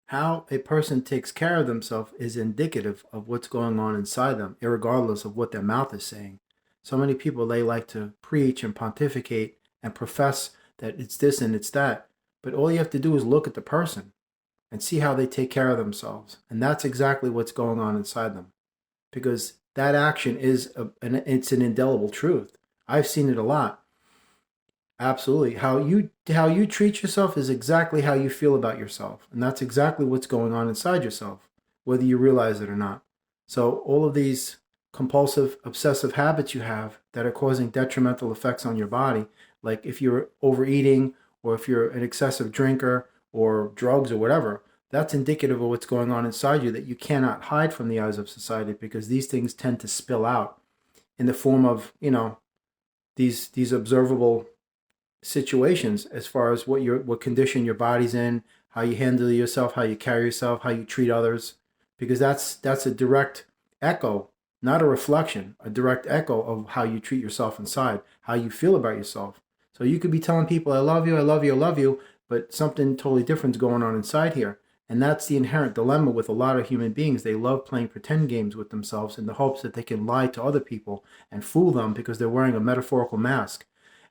How a person takes care of themselves is indicative of what's going on inside them, regardless of what their mouth is saying. So many people, they like to preach and pontificate and profess that it's this and it's that. But all you have to do is look at the person and see how they take care of themselves. And that's exactly what's going on inside them. Because that action it's an indelible truth. I've seen it a lot. Absolutely. How you treat yourself is exactly how you feel about yourself. And that's exactly what's going on inside yourself, whether you realize it or not. So all of these compulsive, obsessive habits you have that are causing detrimental effects on your body, like if you're overeating or if you're an excessive drinker or drugs or whatever, that's indicative of what's going on inside you that you cannot hide from the eyes of society, because these things tend to spill out in the form of, these observable situations, as far as what condition your body's in, how you handle yourself, how you carry yourself, how you treat others, because that's a direct echo, not a reflection, a direct echo of how you treat yourself inside, how you feel about yourself. So you could be telling people, I love you, I love you, I love you, but something totally different is going on inside here. And that's the inherent dilemma with a lot of human beings. They love playing pretend games with themselves in the hopes that they can lie to other people and fool them because they're wearing a metaphorical mask,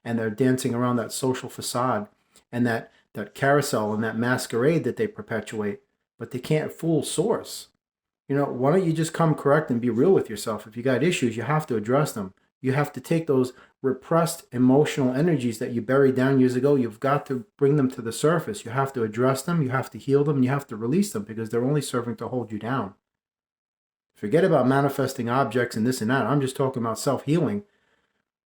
and they're dancing around that social facade and that carousel and that masquerade that they perpetuate, but they can't fool source. Why don't you just come correct and be real with yourself? If you got issues, you have to address them. You have to take those repressed emotional energies that you buried down years ago. You've got to bring them to the surface. You have to address them. You have to heal them. And you have to release them, because they're only serving to hold you down. Forget about manifesting objects and this and that. I'm just talking about self-healing.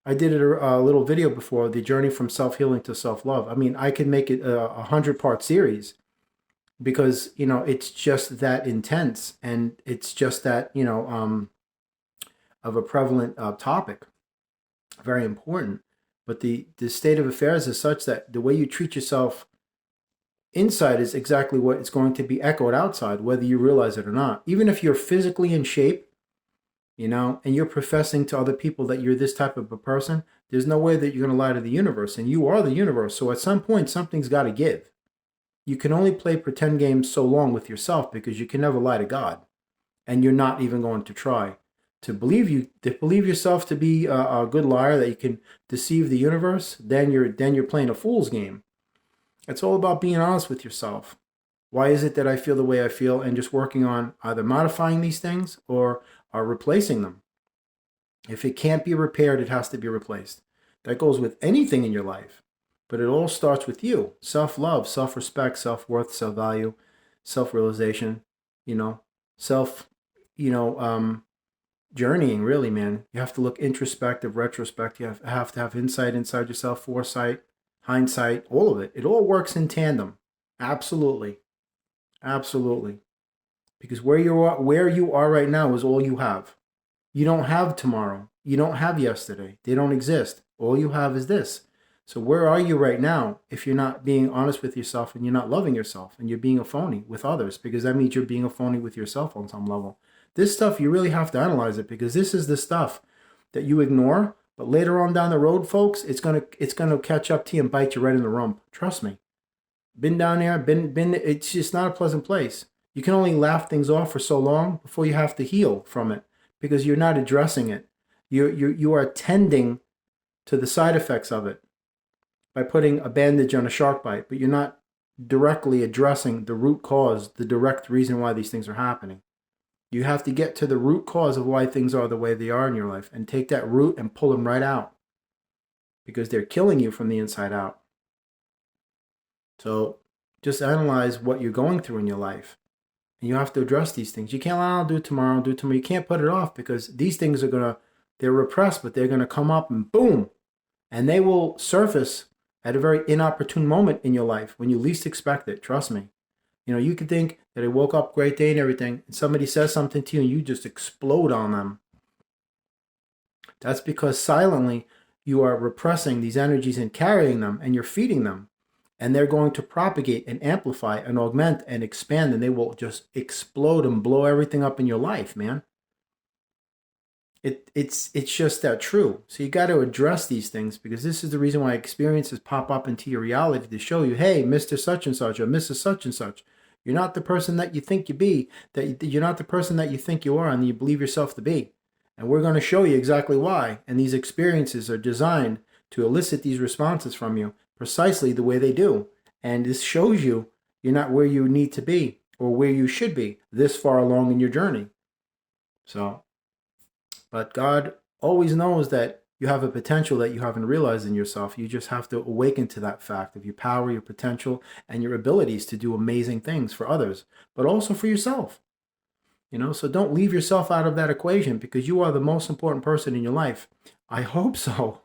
I did a little video before, the journey from self-healing to self-love. I mean, I could make it a 100-part series, because, it's just that intense, and it's just that, of a prevalent topic, very important. But the state of affairs is such that the way you treat yourself inside is exactly what is going to be echoed outside, whether you realize it or not. Even if you're physically in shape, and you're professing to other people that you're this type of a person, there's no way that you're going to lie to the universe, and you are the universe. So at some point, something's got to give. You can only play pretend games so long with yourself, because you can never lie to God, and you're not even going to try to believe yourself to be a good liar, that you can deceive the universe. Then you're playing a fool's game. It's all about being honest with yourself. Why is it that I feel the way I feel, and just working on either modifying these things or replacing them. If it can't be repaired, it has to be replaced. That goes with anything in your life. But it all starts with you. Self-love, self-respect, self-worth, self-value, self-realization, self, journeying, really, man. You have to look introspective, retrospect. You have to have insight inside yourself, foresight, hindsight, all of it. It all works in tandem. Absolutely. Absolutely. Because where you are right now is all you have. You don't have tomorrow. You don't have yesterday. They don't exist. All you have is this. So where are you right now if you're not being honest with yourself, and you're not loving yourself, and you're being a phony with others? Because that means you're being a phony with yourself on some level. This stuff, you really have to analyze it, because this is the stuff that you ignore. But later on down the road, folks, it's gonna catch up to you and bite you right in the rump. Trust me. Been down there, been. It's just not a pleasant place. You can only laugh things off for so long before you have to heal from it, because you're not addressing it. You are tending to the side effects of it by putting a bandage on a shark bite, but you're not directly addressing the root cause, the direct reason why these things are happening. You have to get to the root cause of why things are the way they are in your life, and take that root and pull them right out, because they're killing you from the inside out. So just analyze what you're going through in your life. And you have to address these things. You can't, I'll do it tomorrow, I'll do it tomorrow. You can't put it off, because these things they're repressed, but they're going to come up and boom. And they will surface at a very inopportune moment in your life when you least expect it. Trust me. You could think that it woke up great day and everything, and somebody says something to you and you just explode on them. That's because silently you are repressing these energies and carrying them, and you're feeding them. And they're going to propagate and amplify and augment and expand, and they will just explode and blow everything up in your life, man. It's just that true. So you got to address these things, because this is the reason why experiences pop up into your reality, to show you, hey, Mr. Such and Such or Mrs. Such and Such, You're not the person that you think you be, that you're not the person that you think you are and you believe yourself to be. And we're going to show you exactly why. And these experiences are designed to elicit these responses from you precisely the way they do. And this shows you you're not where you need to be or where you should be this far along in your journey. So, but God always knows that you have a potential that you haven't realized in yourself. You just have to awaken to that fact of your power, your potential, and your abilities to do amazing things for others, but also for yourself. So don't leave yourself out of that equation because you are the most important person in your life. I hope so.